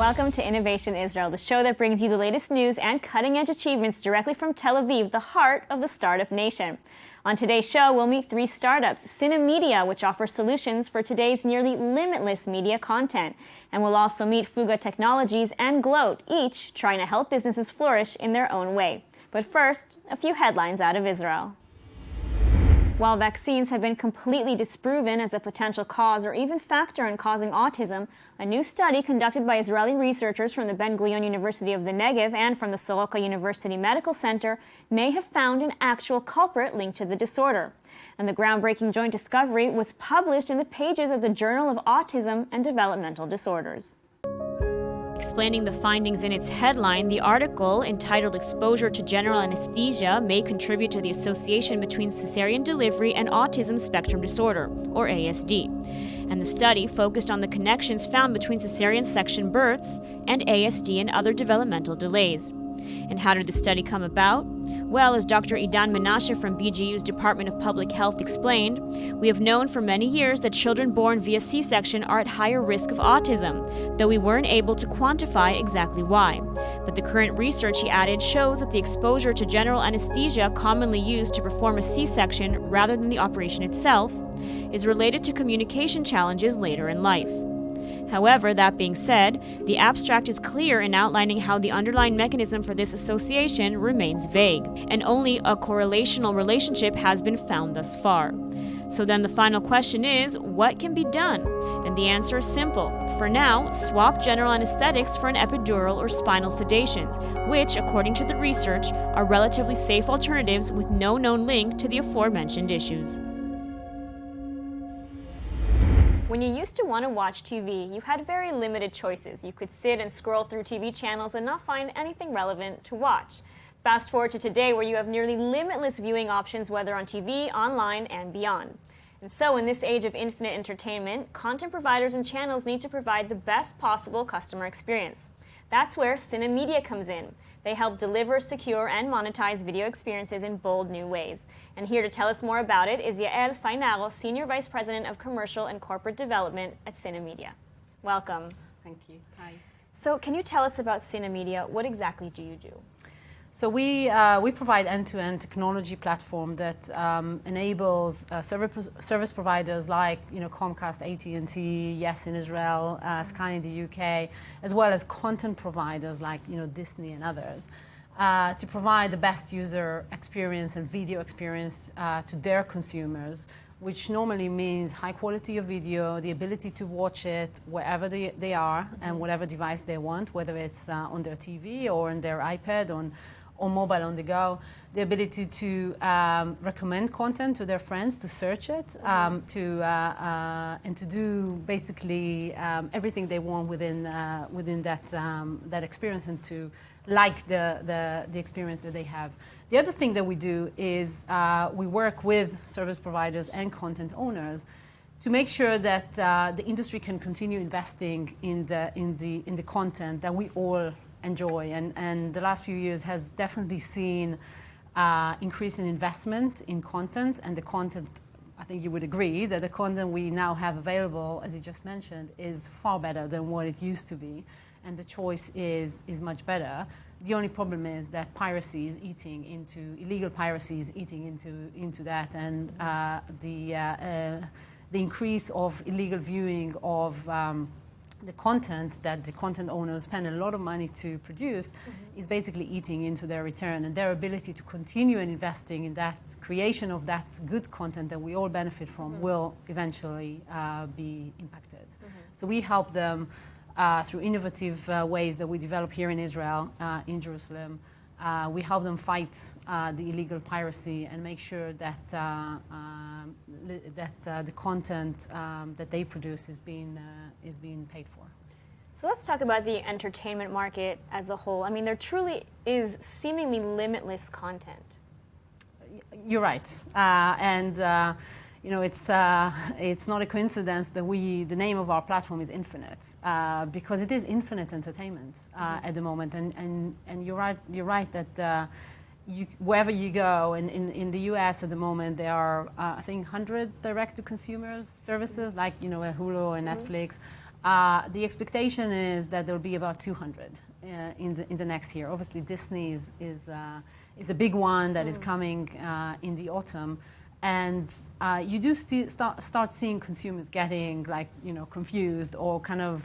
Welcome to Innovation Israel, the show that brings you the latest news and cutting-edge achievements directly from Tel Aviv, the heart of the startup nation. On today's show, we'll meet three startups, Cinemedia, which offers solutions for today's nearly limitless media content. And we'll also meet Fuga Technologies and Gloat, each trying to help businesses flourish in their own way. But first, a few headlines out of Israel. While vaccines have been completely disproven as a potential cause or even factor in causing autism, a new study conducted by Israeli researchers from the Ben-Gurion University of the Negev and from the Soroka University Medical Center may have found an actual culprit linked to the disorder. And the groundbreaking joint discovery was published in the pages of the Journal of Autism and Developmental Disorders. Explaining the findings in its headline, the article, entitled Exposure to General Anesthesia May Contribute to the Association Between Cesarean Delivery and Autism Spectrum Disorder, or ASD. And the study focused on the connections found between cesarean section births and ASD and other developmental delays. And how did the study come about? Well, as Dr. Idan Menashe from BGU's Department of Public Health explained, we have known for many years that children born via C-section are at higher risk of autism, though we weren't able to quantify exactly why. But the current research, he added, shows that the exposure to general anesthesia commonly used to perform a C-section rather than the operation itself is related to communication challenges later in life. However, that being said, the abstract is clear in outlining how the underlying mechanism for this association remains vague, and only a correlational relationship has been found thus far. So then the final question is, what can be done? And the answer is simple. For now, swap general anesthetics for an epidural or spinal sedations, which, according to the research, are relatively safe alternatives with no known link to the aforementioned issues. When you used to want to watch TV, you had very limited choices. You could sit and scroll through TV channels and not find anything relevant to watch. Fast forward to today, where you have nearly limitless viewing options, whether on TV, online, and beyond. And so in this age of infinite entertainment, content providers and channels need to provide the best possible customer experience. That's where Cinemedia comes in. They help deliver, secure, and monetize video experiences in bold new ways. And here to tell us more about it is Yael Fainaro, Senior Vice President of Commercial and Corporate Development at Cinemedia. Welcome. Thank you. Hi. So can you tell us about Cinemedia? What exactly do you do? So we provide end-to-end technology platform that enables service providers like Comcast, AT&T, Yes in Israel, Sky in the UK, as well as content providers like Disney and others, to provide the best user experience and video experience to their consumers, which normally means high quality of video, the ability to watch it wherever they are and whatever device they want, whether it's on their TV or on their iPad, or mobile on the go, the ability to recommend content to their friends, to search it, and to do basically everything they want within that experience, and to like the experience that they have. The other thing that we do is we work with service providers and content owners to make sure that the industry can continue investing in the content that we all enjoy, and the last few years has definitely seen increase in investment in content, and the content, I think you would agree that the content we now have available, as you just mentioned, is far better than what it used to be, and the choice is much better. The only problem is that piracy is eating into, illegal piracy is eating into that, and the increase of illegal viewing of the content that the content owners spend a lot of money to produce is basically eating into their return, and their ability to continue investing in that creation of that good content that we all benefit from will eventually be impacted. So we help them through innovative ways that we develop here in Israel, in Jerusalem. We help them fight the illegal piracy and make sure that the content that they produce is being paid for. So let's talk about the entertainment market as a whole. I mean, there truly is seemingly limitless content. You're right, it's not a coincidence that the name of our platform is Infinite, because it is infinite entertainment at the moment, and you're right that wherever you go, in the US at the moment, there are I think 100 direct-to-consumer services like Hulu and Netflix. The expectation is that there will be about 200 in the next year. Obviously, Disney is a big one that is coming in the autumn. And you do start seeing consumers getting confused or kind of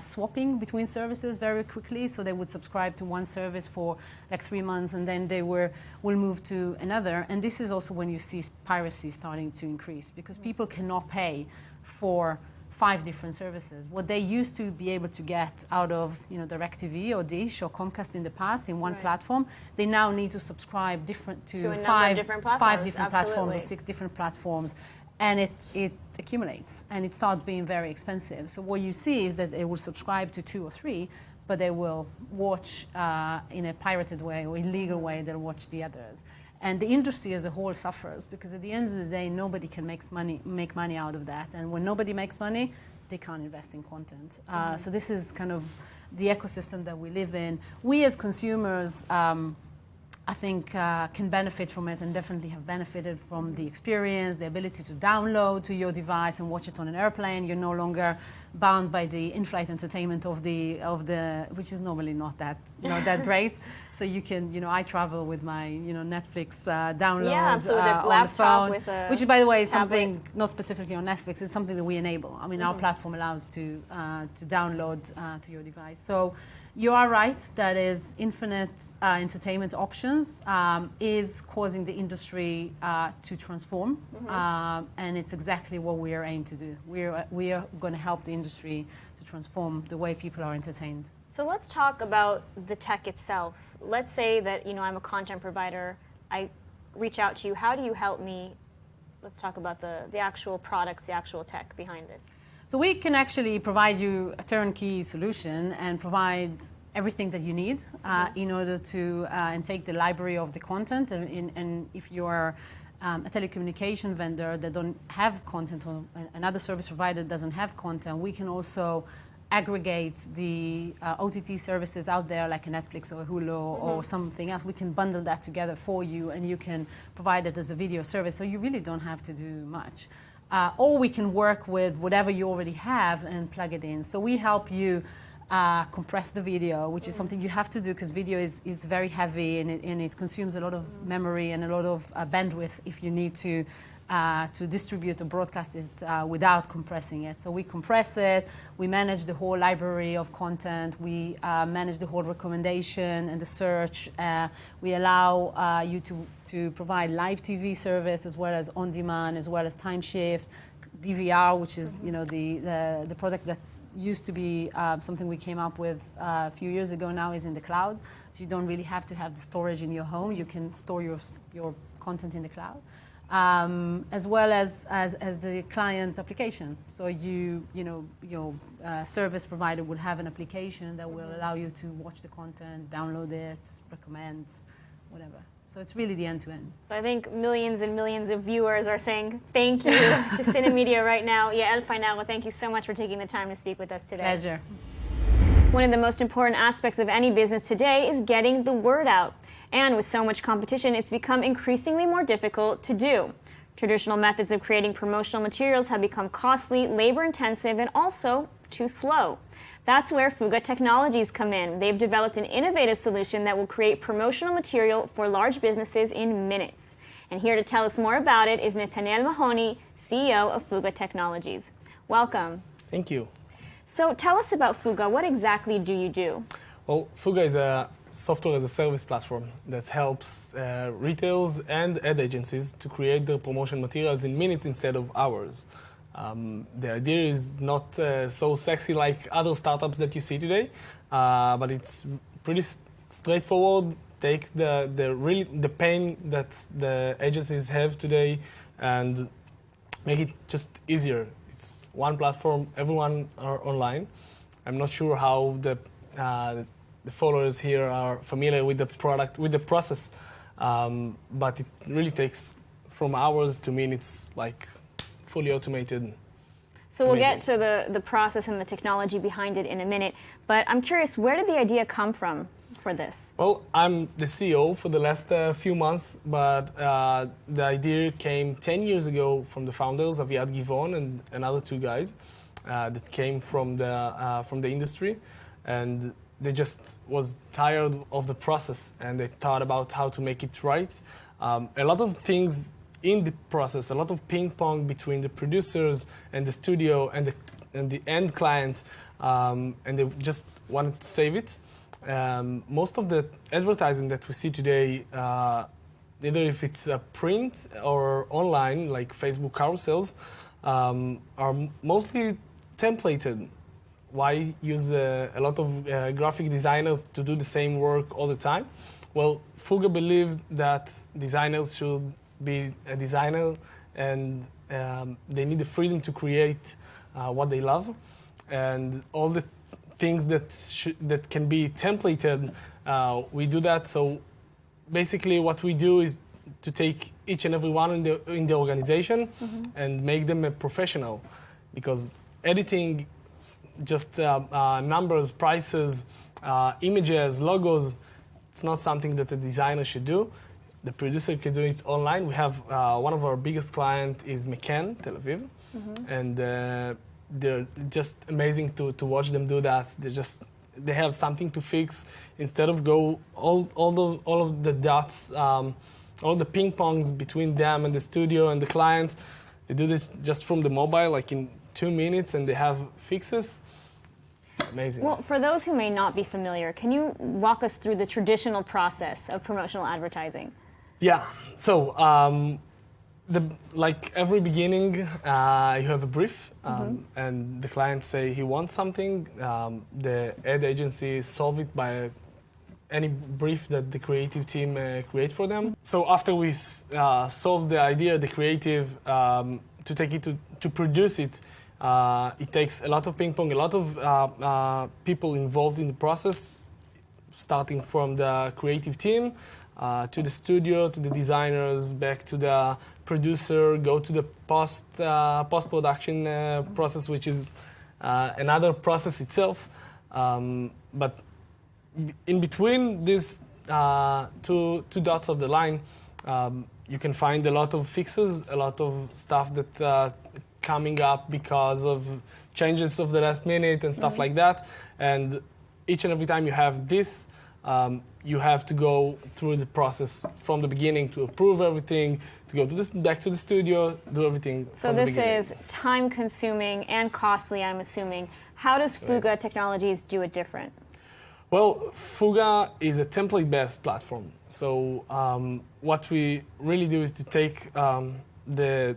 swapping between services very quickly. So they would subscribe to one service for like 3 months and then they will move to another. And this is also when you see piracy starting to increase because people cannot pay for 5 different services. What they used to be able to get out of DirecTV or Dish or Comcast in the past in one platform, they now need to subscribe to 5 different platforms or 6 different platforms, and it accumulates and it starts being very expensive. So what you see is that they will subscribe to 2 or 3, but they will watch in a pirated way or illegal way. They'll watch the others. And the industry as a whole suffers because at the end of the day, nobody can make money out of that. And when nobody makes money, they can't invest in content. So this is kind of the ecosystem that we live in. We as consumers, I think, can benefit from it and definitely have benefited from the experience, the ability to download to your device and watch it on an airplane. You're no longer bound by the in-flight entertainment of the which is normally not that great. So you can, I travel with my, Netflix download on the phone, which, by the way, is tablet. something not specifically on Netflix. It's something that we enable. I mean, our platform allows to download to your device. So you are right. That is infinite entertainment options is causing the industry to transform, and it's exactly what we are aimed to do. We are going to help the industry to transform the way people are entertained. So let's talk about the tech itself. Let's say that I'm a content provider. I reach out to you. How do you help me? Let's talk about the actual products, the actual tech behind this. So we can actually provide you a turnkey solution and provide everything that you need in order to and take the library of the content. And if you're a telecommunication vendor that don't have content or another service provider doesn't have content, we can also aggregate the OTT services out there like a Netflix or a Hulu or something else. We can bundle that together for you and you can provide it as a video service. So you really don't have to do much. Or we can work with whatever you already have and plug it in. So we help you compress the video, which is something you have to do because video is very heavy and it consumes a lot of memory and a lot of bandwidth if you need to distribute or broadcast it without compressing it. So we compress it, we manage the whole library of content, we manage the whole recommendation and the search. We allow you to provide live TV service as well as on-demand, as well as time shift, DVR, which is the product that used to be something we came up with a few years ago, now is in the cloud. So you don't really have to have the storage in your home. You can store your content in the cloud. As well as the client application. So your service provider will have an application that will allow you to watch the content, download it, recommend, whatever. So it's really the end-to-end. So I think millions and millions of viewers are saying thank you to Cinemedia right now. Yael Final, thank you so much for taking the time to speak with us today. Pleasure. One of the most important aspects of any business today is getting the word out. And with so much competition, it's become increasingly more difficult to do. Traditional methods of creating promotional materials have become costly, labor-intensive, and also too slow. That's where Fuga Technologies come in. They've developed an innovative solution that will create promotional material for large businesses in minutes. And here to tell us more about it is Netanel Mahoney, CEO of Fuga Technologies. Welcome. Thank you. So tell us about Fuga. What exactly do you do? Well, Fuga is a software as a service platform that helps retailers and ad agencies to create their promotion materials in minutes instead of hours. The idea is not so sexy like other startups that you see today, but it's pretty straightforward. Take the pain that the agencies have today and make it just easier. It's one platform, everyone are online. I'm not sure how the followers here are familiar with the product, with the process, but it really takes from hours to minutes, like fully automated. So we'll get to the process and the technology behind it in a minute, but I'm curious, where did the idea come from for this? Well, I'm the CEO for the last few months, but the idea came 10 years ago from the founders, Aviad Givon and another 2 guys. that came from the industry, and they just was tired of the process, and they thought about how to make it right. A lot of things in the process, a lot of ping pong between the producers and the studio and the end client, and they just wanted to save it. Most of the advertising that we see today, either if it's print or online, like Facebook carousels, are mostly templated. Why use a lot of graphic designers to do the same work all the time? Well, Fuga believed that designers should be a designer, and they need the freedom to create what they love, and all the things that can be templated, we do that. So basically what we do is to take each and every one in the organization and make them a professional, because editing just numbers, prices, images, logos, it's not something that a designer should do. The producer can do it online. We have one of our biggest clients is McCann, Tel Aviv, and they're just amazing to watch them do that. They have something to fix instead of go all of the dots, all the ping pongs between them and the studio and the clients. They do this just from the mobile, like in 2 minutes, and they have fixes. Amazing. Well, for those who may not be familiar, can you walk us through the traditional process of promotional advertising? Yeah. So, like every beginning, you have a brief, and the client say he wants something. The ad agency solve it by any brief that the creative team create for them. So after we solve the idea, the creative, to take it to produce it, it takes a lot of ping pong, a lot of people involved in the process, starting from the creative team to the studio, to the designers, back to the producer, go to the post-production process, which is another process itself. But in between these two dots of the line, you can find a lot of fixes, a lot of stuff that coming up because of changes of the last minute and stuff like that. And each and every time you have this, you have to go through the process from the beginning to approve everything, to go back to the studio, do everything So this is time-consuming and costly, I'm assuming. How does Fuga Technologies do it different? Well, Fuga is a template-based platform. So what we really do is to take the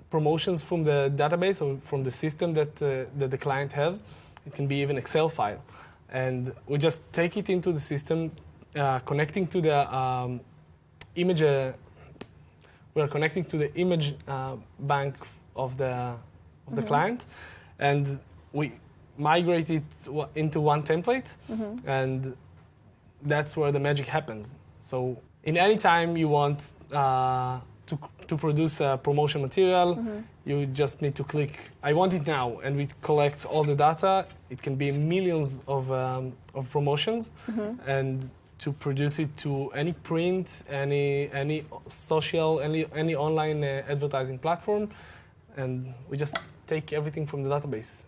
promotions from the database or from the system that the client have. It can be even Excel file. And we just take it into the system, connecting to the image. We're connecting to the image bank of the client, and we migrate it into one template, and that's where the magic happens. So in any time you want to produce a promotion material, you just need to click, I want it now, and we collect all the data. It can be millions of promotions, and to produce it to any print, any social, any online advertising platform, and we just take everything from the database.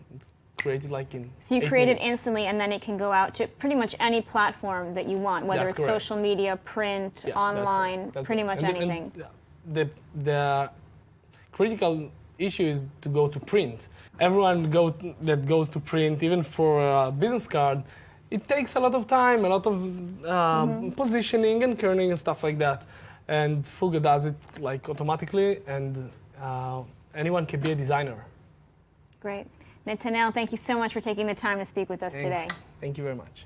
Create it like in So you create it instantly, and then it can go out to pretty much any platform that you want, whether it's social media, print, online, pretty much anything. And the critical issue is to go to print. Everyone that goes to print, even for a business card, it takes a lot of time, a lot of positioning and kerning and stuff like that. And Fuga does it like automatically, and anyone can be a designer. Great. Netanel, thank you so much for taking the time to speak with us today. Thank you very much.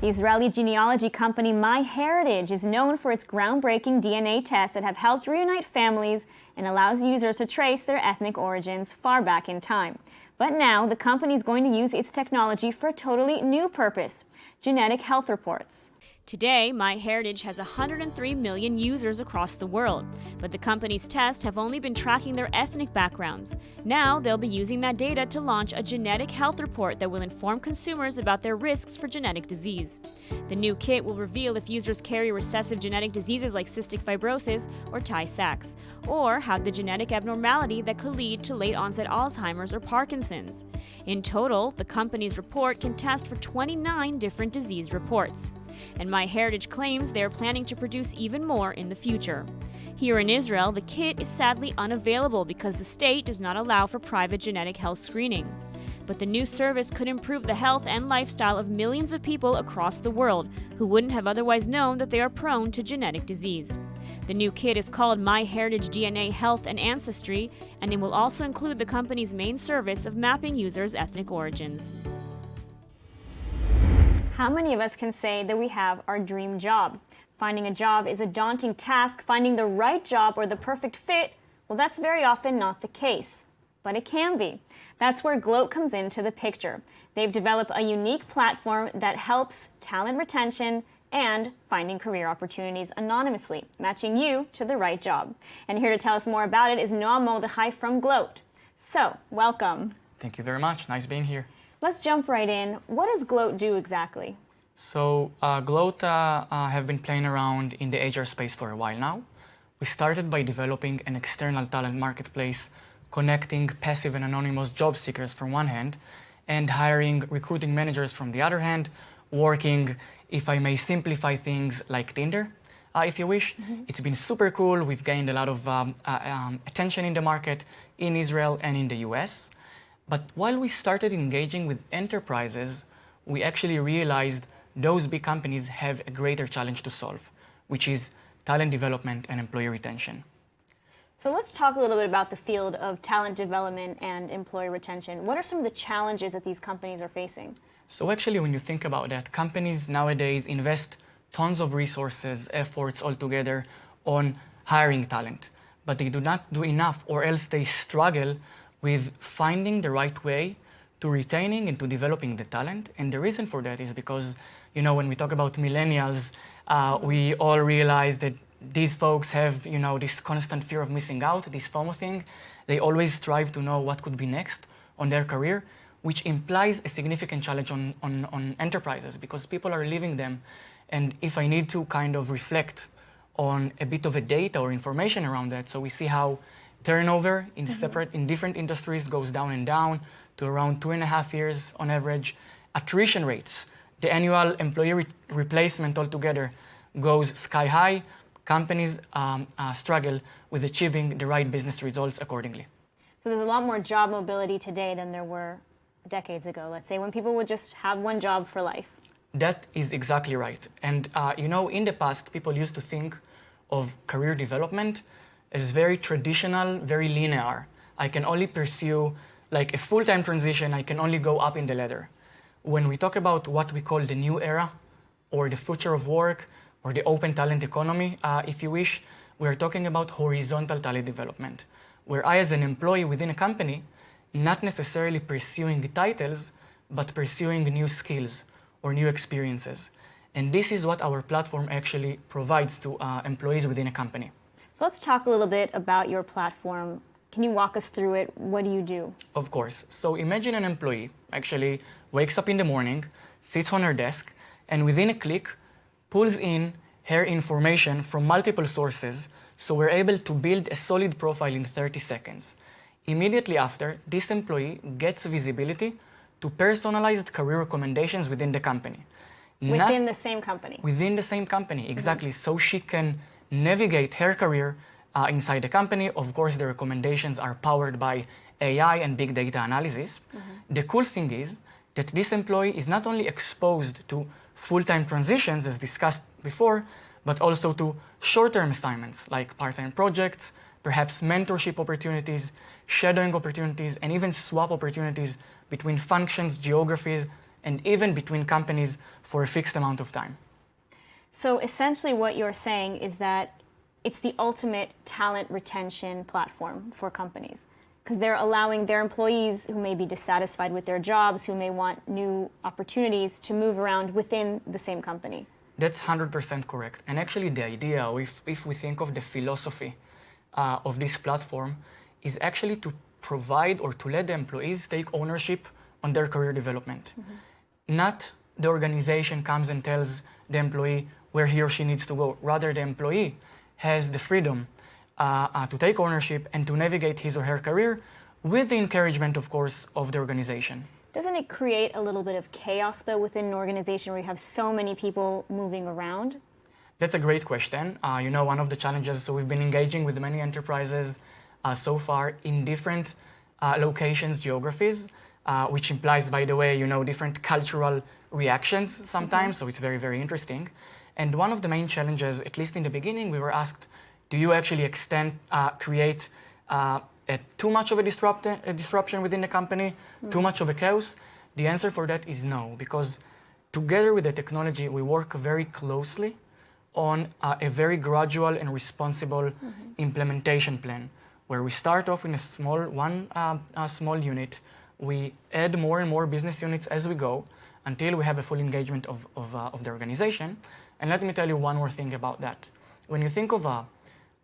The Israeli genealogy company MyHeritage is known for its groundbreaking DNA tests that have helped reunite families and allows users to trace their ethnic origins far back in time. But now, the company is going to use its technology for a totally new purpose: genetic health reports. Today, MyHeritage has 103 million users across the world, but the company's tests have only been tracking their ethnic backgrounds. Now, they'll be using that data to launch a genetic health report that will inform consumers about their risks for genetic disease. The new kit will reveal if users carry recessive genetic diseases like cystic fibrosis or Tay-Sachs, or have the genetic abnormality that could lead to late-onset Alzheimer's or Parkinson's. In total, the company's report can test for 29 different disease reports. And MyHeritage claims they are planning to produce even more in the future. Here in Israel, the kit is sadly unavailable because the state does not allow for private genetic health screening. But the new service could improve the health and lifestyle of millions of people across the world who wouldn't have otherwise known that they are prone to genetic disease. The new kit is called MyHeritage DNA Health and Ancestry, and it will also include the company's main service of mapping users' ethnic origins. How many of us can say that we have our dream job? Finding a job is a daunting task. Finding the right job or the perfect fit, well, that's very often not the case. But it can be. That's where Gloat comes into the picture. They've developed a unique platform that helps talent retention and finding career opportunities anonymously, matching you to the right job. And here to tell us more about it is Noam Mordechai from Gloat. So, welcome. Thank you very much. Nice being here. Let's jump right in. What does Gloat do exactly? So Gloat have been playing around in the HR space for a while now. We started by developing an external talent marketplace, connecting passive and anonymous job seekers from one hand, and hiring recruiting managers from the other hand, working, if I may simplify things, like Tinder, if you wish. It's been super cool. We've gained a lot of attention in the market, in Israel and in the US. But while we started engaging with enterprises, we actually realized those big companies have a greater challenge to solve, which is talent development and employee retention. So let's talk a little bit about the field of talent development and employee retention. What are some of the challenges that these companies are facing? So actually, when you think about that, companies nowadays invest tons of resources, efforts altogether on hiring talent, but they do not do enough, or else they struggle with finding the right way to retaining and to developing the talent. And the reason for that is because, you know, when we talk about millennials, we all realize that these folks have, you know, this constant fear of missing out, this FOMO thing. They always strive to know what could be next on their career, which implies a significant challenge on enterprises because people are leaving them. And if I need to kind of reflect on a bit of a data or information around that, so we see how turnover in different industries goes down and down to around 2.5 years on average. Attrition rates, the annual employee replacement altogether goes sky high. Companies struggle with achieving the right business results accordingly. So there's a lot more job mobility today than there were decades ago, let's say, when people would just have one job for life. That is exactly right. And you know, in the past, people used to think of career development as very traditional, very linear. I can only pursue like a full-time transition, I can only go up in the ladder. When we talk about what we call the new era, or the future of work, or the open talent economy, if you wish, we're talking about horizontal talent development, where I, as an employee within a company, not necessarily pursuing titles, but pursuing new skills or new experiences. And this is what our platform actually provides to employees within a company. So let's talk a little bit about your platform. Can you walk us through it? What do you do? Of course. So imagine an employee actually wakes up in the morning, sits on her desk, and within a click, pulls in her information from multiple sources, so we're able to build a solid profile in 30 seconds. Immediately after, this employee gets visibility to personalized career recommendations within the company. Within the same company? Within the same company, exactly. So she can navigate her career inside the company. Of course, the recommendations are powered by AI and big data analysis. The cool thing is that this employee is not only exposed to full-time transitions, as discussed before, but also to short-term assignments like part-time projects, perhaps mentorship opportunities, shadowing opportunities, and even swap opportunities between functions, geographies, and even between companies for a fixed amount of time. So essentially what you're saying is that it's the ultimate talent retention platform for companies, because they're allowing their employees who may be dissatisfied with their jobs, who may want new opportunities, to move around within the same company. That's 100% correct. And actually the idea, if we think of the philosophy of this platform, is actually to provide or to let the employees take ownership on their career development. Not the organization comes and tells the employee where he or she needs to go. Rather, the employee has the freedom to take ownership and to navigate his or her career with the encouragement, of course, of the organization. Doesn't it create a little bit of chaos, though, within an organization where you have so many people moving around? That's a great question. You know, one of the challenges, so we've been engaging with many enterprises so far in different locations, geographies, which implies, by the way, you know, different cultural reactions sometimes, so it's very, very interesting. And one of the main challenges, at least in the beginning, we were asked, do you actually create too much of a disruption within the company, too much of a chaos? The answer for that is no, because together with the technology, we work very closely on a very gradual and responsible implementation plan, where we start off in a small unit. We add more and more business units as we go until we have a full engagement of the organization. And let me tell you one more thing about that. When you think of a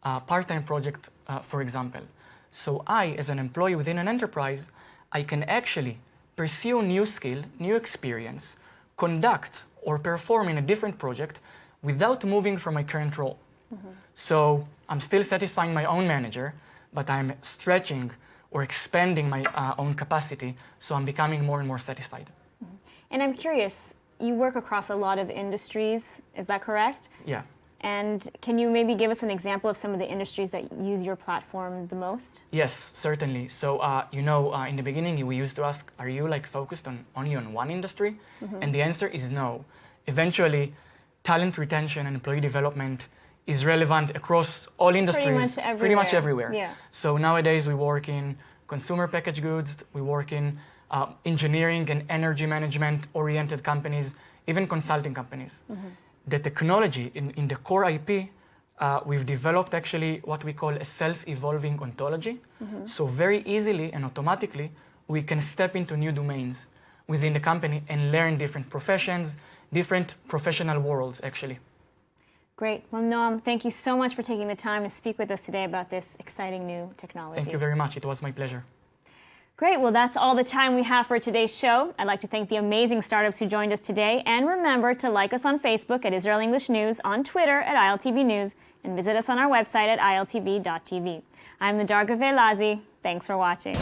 part-time project, for example, so I, as an employee within an enterprise, I can actually pursue new skill, new experience, conduct or perform in a different project without moving from my current role. So I'm still satisfying my own manager, but I'm stretching or expanding my own capacity, so I'm becoming more and more satisfied. And I'm curious, you work across a lot of industries, is that correct? Yeah. And can you maybe give us an example of some of the industries that use your platform the most? Yes, certainly. So, you know, in the beginning, we used to ask, are you like focused only on one industry? And the answer is no. Eventually, talent retention and employee development is relevant across all industries, pretty much everywhere. Yeah. So nowadays, we work in consumer packaged goods, we work in engineering and energy management oriented companies, even consulting companies. The technology in the core IP, we've developed actually what we call a self-evolving ontology. So very easily and automatically, we can step into new domains within the company and learn different professions, different professional worlds, actually. Great. Well, Noam, thank you so much for taking the time to speak with us today about this exciting new technology. Thank you very much. It was my pleasure. Great. Well, that's all the time we have for today's show. I'd like to thank the amazing startups who joined us today. And remember to like us on Facebook at Israel English News, on Twitter at ILTV News, and visit us on our website at iltv.tv. I'm Nadar Gavelazi. Thanks for watching.